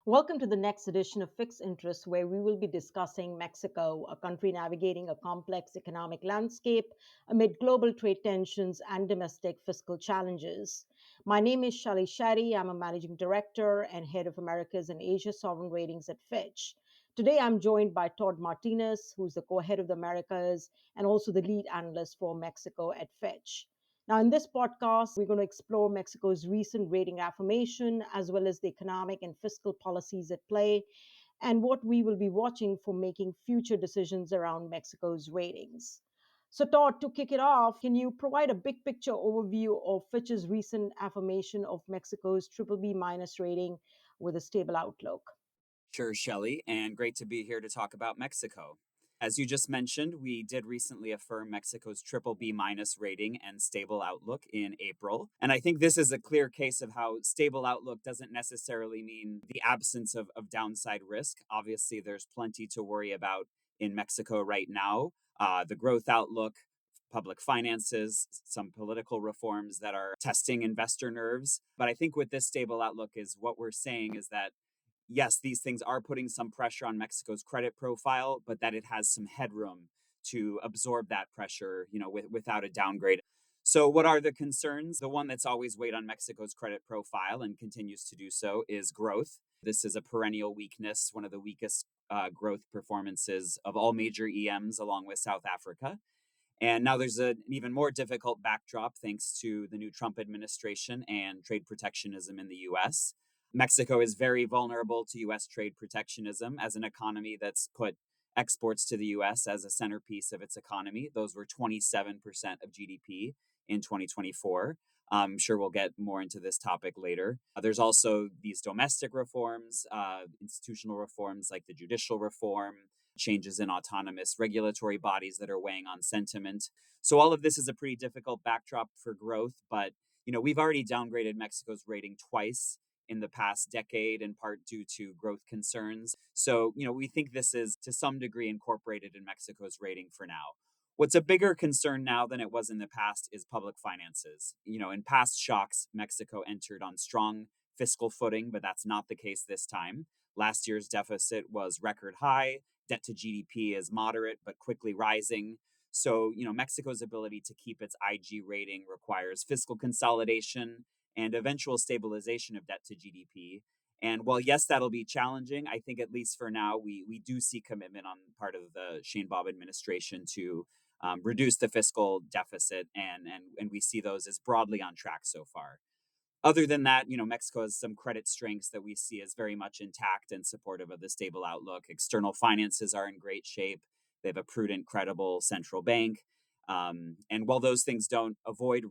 Welcome to the next edition of Fixed Interest, where we will be discussing Mexico, a country navigating a complex economic landscape amid global trade tensions and domestic fiscal challenges. My name is Shelly Shetty. I'm a managing director and head of Americas and Asia Sovereign Ratings at Fitch. Today, I'm joined by Todd Martinez, who's the co head of the Americas and also the lead analyst for Mexico at Fitch. Now, in this podcast, we're going to explore Mexico's recent rating affirmation, as well as the economic and fiscal policies at play, and what we will be watching for making future decisions around Mexico's ratings. So, Todd, to kick it off, can you provide a big picture overview of Fitch's recent affirmation of Mexico's triple B minus rating with a stable outlook? Sure, Shelley, and great to be here to talk about Mexico. As you just mentioned, we did recently affirm Mexico's triple B minus rating and stable outlook in April. And I think this is a clear case of how stable outlook doesn't necessarily mean the absence of downside risk. Obviously, there's plenty to worry about in Mexico right now. The growth outlook, public finances, some political reforms that are testing investor nerves. But I think with this stable outlook is what we're saying is that yes, these things are putting some pressure on Mexico's credit profile, but that it has some headroom to absorb that pressure, without a downgrade. So, what are the concerns? The one that's always weighed on Mexico's credit profile and continues to do so is growth. This is a perennial weakness, one of the weakest growth performances of all major EMs, along with South Africa. And now there's an even more difficult backdrop thanks to the new Trump administration and trade protectionism in the US. Mexico is very vulnerable to US trade protectionism as an economy that's put exports to the US as a centerpiece of its economy. Those were 27% of GDP in 2024. I'm sure we'll get more into this topic later. There's also these domestic reforms, institutional reforms like the judicial reform, changes in autonomous regulatory bodies that are weighing on sentiment. So all of this is a pretty difficult backdrop for growth, but we've already downgraded Mexico's rating twice in the past decade, in part due to growth concerns. So, we think this is to some degree incorporated in Mexico's rating for now. What's a bigger concern now than it was in the past is public finances. In past shocks, Mexico entered on strong fiscal footing, but that's not the case this time. Last year's deficit was record high. Debt to GDP is moderate but quickly rising. So, Mexico's ability to keep its IG rating requires fiscal consolidation and eventual stabilization of debt to GDP. And while, yes, that'll be challenging, I think at least for now, we do see commitment on part of the Sheinbaum administration to reduce the fiscal deficit, and we see those as broadly on track so far. Other than that, Mexico has some credit strengths that we see as very much intact and supportive of the stable outlook. External finances are in great shape. They have a prudent, credible central bank. And while those things don't avoid,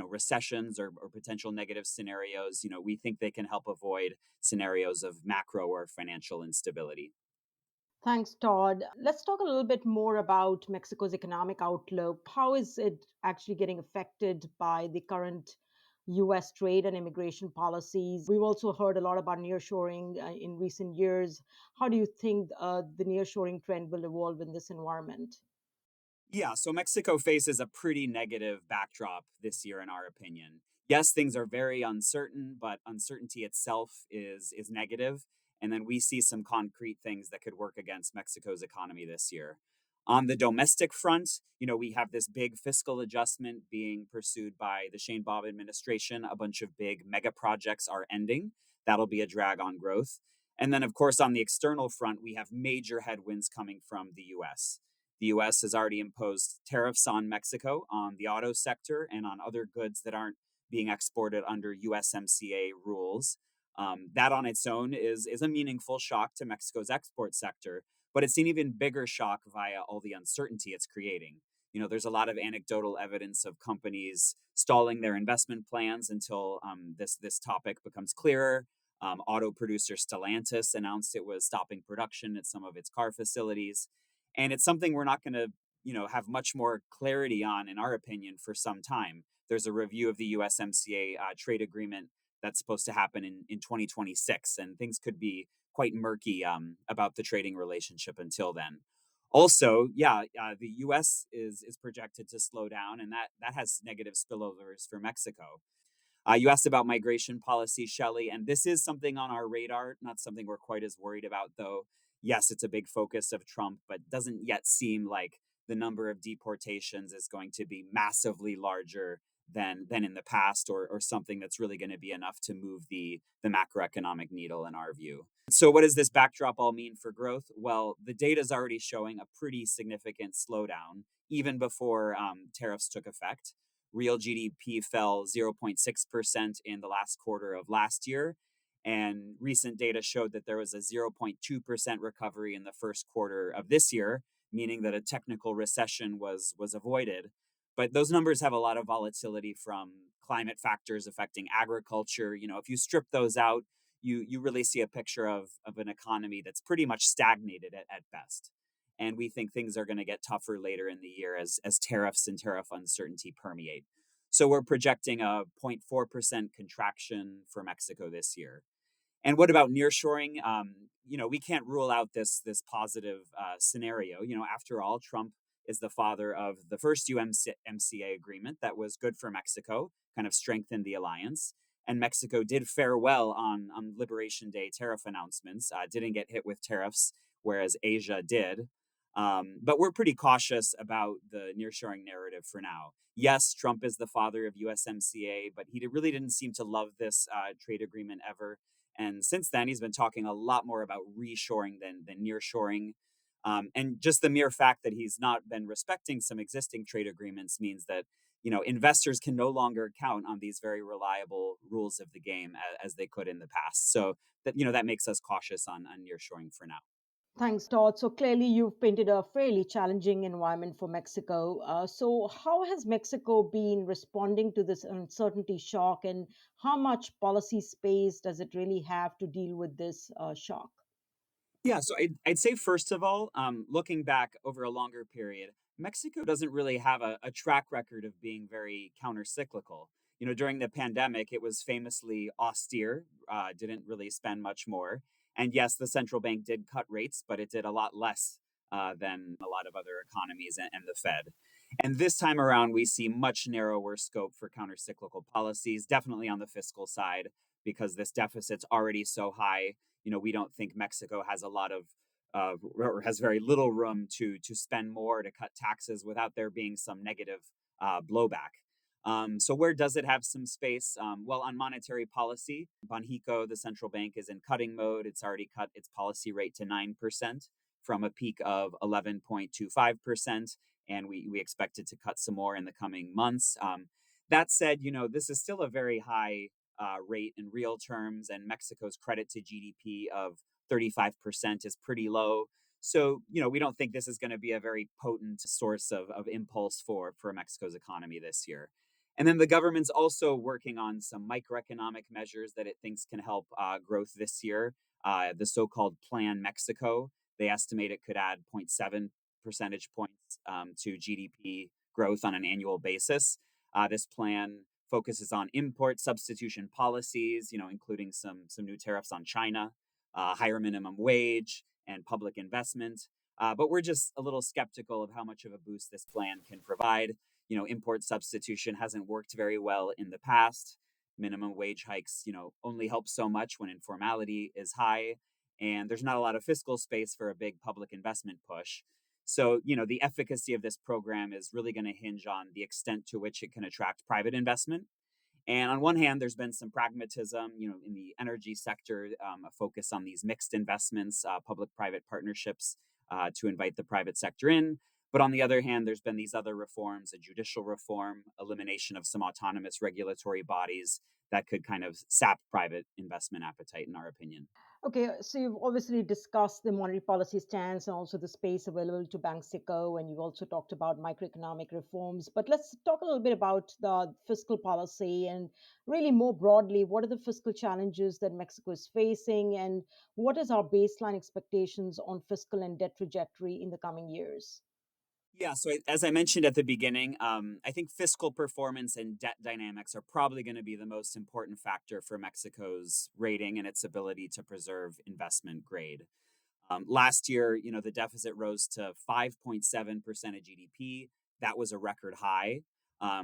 recessions or potential negative scenarios, we think they can help avoid scenarios of macro or financial instability. Thanks, Todd. Let's talk a little bit more about Mexico's economic outlook. How is it actually getting affected by the current US trade and immigration policies? We've also heard a lot about nearshoring in recent years. How do you think the nearshoring trend will evolve in this environment? Yeah, so Mexico faces a pretty negative backdrop this year, in our opinion. Yes, things are very uncertain, but uncertainty itself is negative. And then we see some concrete things that could work against Mexico's economy this year. On the domestic front, we have this big fiscal adjustment being pursued by the Sheinbaum administration. A bunch of big mega projects are ending. That'll be a drag on growth. And then, of course, on the external front, we have major headwinds coming from the US. The US has already imposed tariffs on Mexico on the auto sector and on other goods that aren't being exported under USMCA rules. That on its own is a meaningful shock to Mexico's export sector, but it's an even bigger shock via all the uncertainty it's creating. There's a lot of anecdotal evidence of companies stalling their investment plans until this topic becomes clearer. Auto producer Stellantis announced it was stopping production at some of its car facilities, and it's something we're not going to have much more clarity on, in our opinion, for some time. There's a review of the USMCA trade agreement that's supposed to happen in 2026, and things could be quite murky about the trading relationship until then. Also, yeah, the US is projected to slow down, and that has negative spillovers for Mexico. You asked about migration policy, Shelley, and this is something on our radar, not something we're quite as worried about, though. Yes, it's a big focus of Trump, but doesn't yet seem like the number of deportations is going to be massively larger than in the past, or something that's really going to be enough to move the macroeconomic needle in our view. So what does this backdrop all mean for growth? Well, the data is already showing a pretty significant slowdown even before tariffs took effect. Real GDP fell 0.6% in the last quarter of last year. And recent data showed that there was a 0.2% recovery in the first quarter of this year, meaning that a technical recession was avoided. But those numbers have a lot of volatility from climate factors affecting agriculture. If you strip those out, you really see a picture of an economy that's pretty much stagnated at best. And we think things are going to get tougher later in the year as tariffs and tariff uncertainty permeate. So we're projecting a 0.4% contraction for Mexico this year. And what about nearshoring? We can't rule out this positive scenario. After all, Trump is the father of the first UMCA agreement that was good for Mexico, kind of strengthened the alliance. And Mexico did fare well on Liberation Day tariff announcements, didn't get hit with tariffs, whereas Asia did. But we're pretty cautious about the nearshoring narrative for now. Yes, Trump is the father of USMCA, but he really didn't seem to love this trade agreement ever. And since then, he's been talking a lot more about reshoring than nearshoring. And just the mere fact that he's not been respecting some existing trade agreements means that investors can no longer count on these very reliable rules of the game as they could in the past. So that makes us cautious on nearshoring for now. Thanks, Todd. So clearly, you've painted a fairly challenging environment for Mexico. So, how has Mexico been responding to this uncertainty shock, and how much policy space does it really have to deal with this shock? Yeah, so I'd say first of all, looking back over a longer period, Mexico doesn't really have a track record of being very countercyclical. During the pandemic, it was famously austere, didn't really spend much more. And yes, the central bank did cut rates, but it did a lot less than a lot of other economies and the Fed. And this time around, we see much narrower scope for countercyclical policies, definitely on the fiscal side, because this deficit's already so high. We don't think Mexico has a lot of or has very little room to spend more to cut taxes without there being some negative blowback. So where does it have some space? Well, on monetary policy, Banxico, the central bank, is in cutting mode. It's already cut its policy rate to 9% from a peak of 11.25%, and we expect it to cut some more in the coming months. That said, this is still a very high rate in real terms, and Mexico's credit to GDP of 35% is pretty low. So, we don't think this is going to be a very potent source of impulse for Mexico's economy this year. And then the government's also working on some microeconomic measures that it thinks can help growth this year. The so-called Plan Mexico, they estimate it could add zero point 0.7 percentage points to GDP growth on an annual basis. This plan focuses on import substitution policies, including some new tariffs on China, higher minimum wage, and public investment. But we're just a little skeptical of how much of a boost this plan can provide. Import substitution hasn't worked very well in the past. Minimum wage hikes, only help so much when informality is high, and there's not a lot of fiscal space for a big public investment push. So, the efficacy of this program is really going to hinge on the extent to which it can attract private investment. And on one hand, there's been some pragmatism, in the energy sector, a focus on these mixed investments, public-private partnerships to invite the private sector in. But on the other hand, there's been these other reforms, a judicial reform, elimination of some autonomous regulatory bodies that could kind of sap private investment appetite, in our opinion. Okay, so you've obviously discussed the monetary policy stance and also the space available to Banxico, and you've also talked about microeconomic reforms. But let's talk a little bit about the fiscal policy and really more broadly, what are the fiscal challenges that Mexico is facing, and what is our baseline expectations on fiscal and debt trajectory in the coming years? Yeah, so as I mentioned at the beginning, I think fiscal performance and debt dynamics are probably going to be the most important factor for Mexico's rating and its ability to preserve investment grade. Last year, the deficit rose to 5.7% of GDP. That was a record high.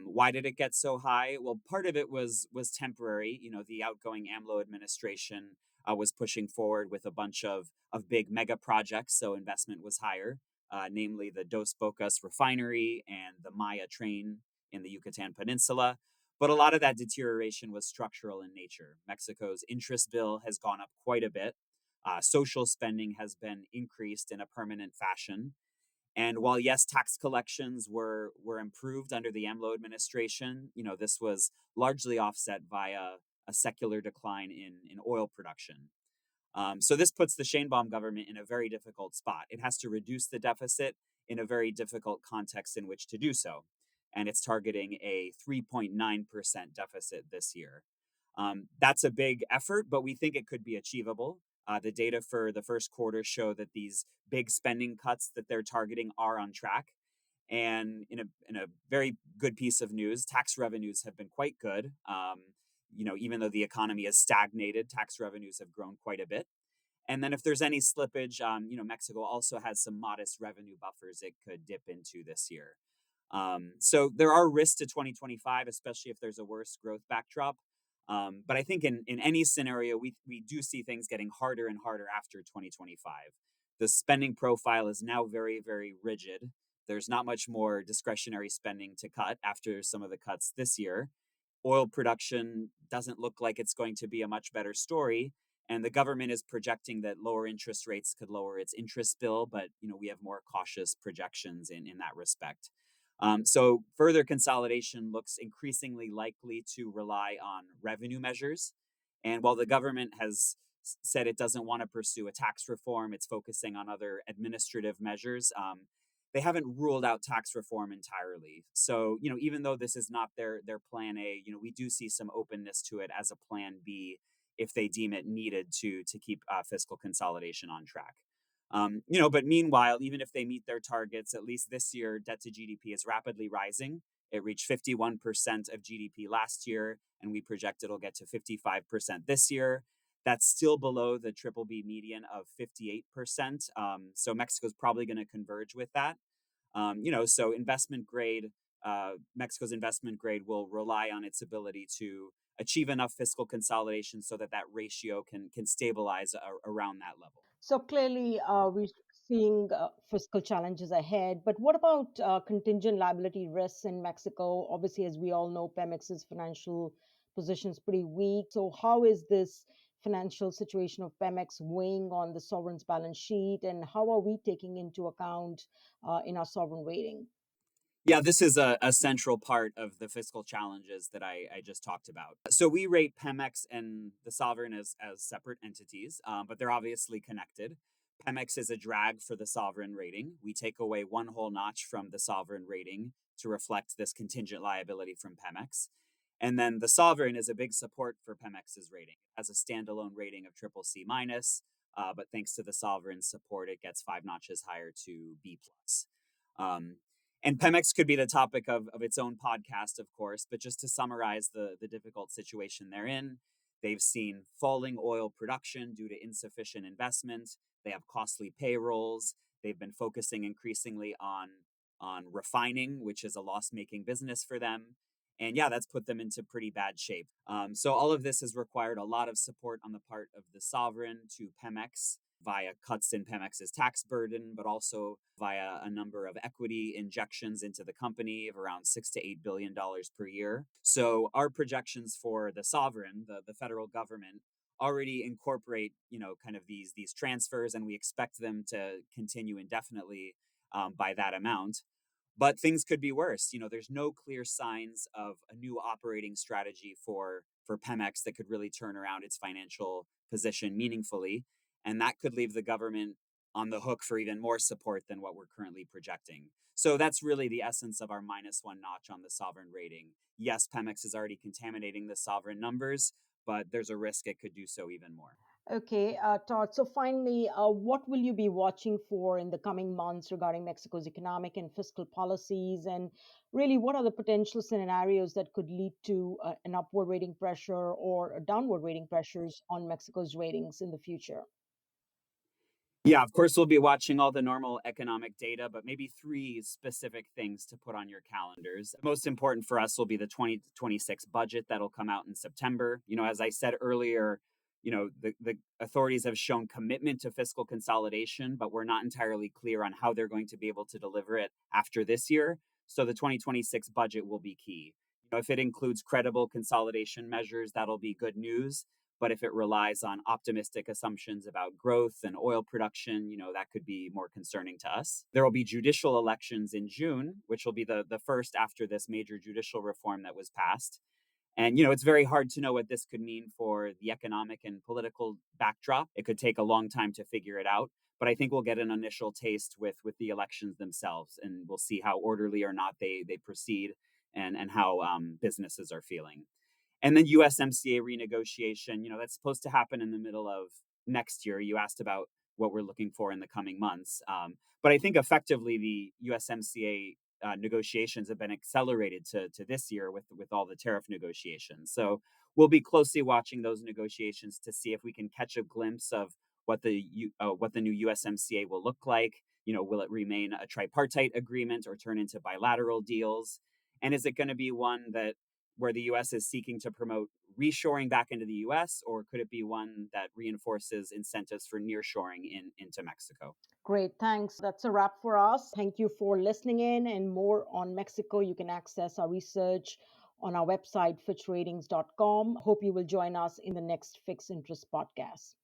Why did it get so high? Well, part of it was temporary. The outgoing AMLO administration was pushing forward with a bunch of big mega projects, so investment was higher, namely the Dos Bocas refinery and the Maya train in the Yucatan Peninsula. But a lot of that deterioration was structural in nature. Mexico's interest bill has gone up quite a bit. Social spending has been increased in a permanent fashion. And while yes, tax collections were improved under the AMLO administration, this was largely offset via a secular decline in oil production. So this puts the Sheinbaum government in a very difficult spot. It has to reduce the deficit in a very difficult context in which to do so, and it's targeting a 3.9% deficit this year. That's a big effort, but we think it could be achievable. The data for the first quarter show that these big spending cuts that they're targeting are on track. And in a very good piece of news, tax revenues have been quite good. Even though the economy has stagnated, tax revenues have grown quite a bit. And then if there's any slippage, Mexico also has some modest revenue buffers it could dip into this year. So there are risks to 2025, especially if there's a worse growth backdrop. But I think in any scenario, we do see things getting harder and harder after 2025. The spending profile is now very, very rigid. There's not much more discretionary spending to cut after some of the cuts this year. Oil production doesn't look like it's going to be a much better story. And the government is projecting that lower interest rates could lower its interest bill, but we have more cautious projections in that respect. So further consolidation looks increasingly likely to rely on revenue measures. And while the government has said it doesn't want to pursue a tax reform, it's focusing on other administrative measures. They haven't ruled out tax reform entirely. So, even though this is not their plan A, we do see some openness to it as a plan B if they deem it needed to keep fiscal consolidation on track. But meanwhile, even if they meet their targets, at least this year, debt to GDP is rapidly rising. It reached 51% of GDP last year, and we project it'll get to 55% this year. That's still below the triple B median of 58%. So Mexico's probably going to converge with that. So Mexico's investment grade will rely on its ability to achieve enough fiscal consolidation so that ratio can stabilize around that level. So clearly, we're seeing fiscal challenges ahead. But what about contingent liability risks in Mexico? Obviously, as we all know, Pemex's financial position is pretty weak. So, how is this financial situation of Pemex weighing on the sovereign's balance sheet, and how are we taking into account in our sovereign rating? Yeah, this is a central part of the fiscal challenges that I just talked about. So we rate Pemex and the sovereign as separate entities, but they're obviously connected. Pemex is a drag for the sovereign rating. We take away one whole notch from the sovereign rating to reflect this contingent liability from Pemex. And then the sovereign is a big support for Pemex's rating. It has a standalone rating of triple C minus, but thanks to the sovereign support, it gets 5 notches higher to B plus. Um, and Pemex could be the topic of its own podcast, of course, but just to summarize the difficult situation they're in, they've seen falling oil production due to insufficient investment. They have costly payrolls. They've been focusing increasingly on refining, which is a loss-making business for them. And yeah, that's put them into pretty bad shape. So all of this has required a lot of support on the part of the sovereign to Pemex via cuts in Pemex's tax burden, but also via a number of equity injections into the company of around $6 to $8 billion per year. So our projections for the sovereign, the federal government, already incorporate kind of these transfers, and we expect them to continue indefinitely by that amount. But things could be worse. There's no clear signs of a new operating strategy for Pemex that could really turn around its financial position meaningfully, and that could leave the government on the hook for even more support than what we're currently projecting. So that's really the essence of our -1 notch on the sovereign rating. Yes, Pemex is already contaminating the sovereign numbers, but there's a risk it could do so even more. Okay, Todd. So finally, what will you be watching for in the coming months regarding Mexico's economic and fiscal policies? And really, what are the potential scenarios that could lead to an upward rating pressure or a downward rating pressures on Mexico's ratings in the future? Yeah, of course, we'll be watching all the normal economic data, but maybe three specific things to put on your calendars. Most important for us will be the 2026 budget that'll come out in September. As I said earlier, the authorities have shown commitment to fiscal consolidation, but we're not entirely clear on how they're going to be able to deliver it after this year. So the 2026 budget will be key. If it includes credible consolidation measures, that'll be good news. But if it relies on optimistic assumptions about growth and oil production, that could be more concerning to us. There will be judicial elections in June, which will be the first after this major judicial reform that was passed. And, it's very hard to know what this could mean for the economic and political backdrop. It could take a long time to figure it out. But I think we'll get an initial taste with the elections themselves, and we'll see how orderly or not they proceed, and how businesses are feeling. And then USMCA renegotiation, that's supposed to happen in the middle of next year. You asked about what we're looking for in the coming months. But I think effectively the USMCA negotiations have been accelerated to this year with all the tariff negotiations. So we'll be closely watching those negotiations to see if we can catch a glimpse of what the new USMCA will look like. Will it remain a tripartite agreement or turn into bilateral deals? And is it going to be one that where the US is seeking to promote reshoring back into the US, or could it be one that reinforces incentives for nearshoring into Mexico? Great, thanks. That's a wrap for us. Thank you for listening in. And more on Mexico, you can access our research on our website, fitchratings.com. Hope you will join us in the next Fixed Interest podcast.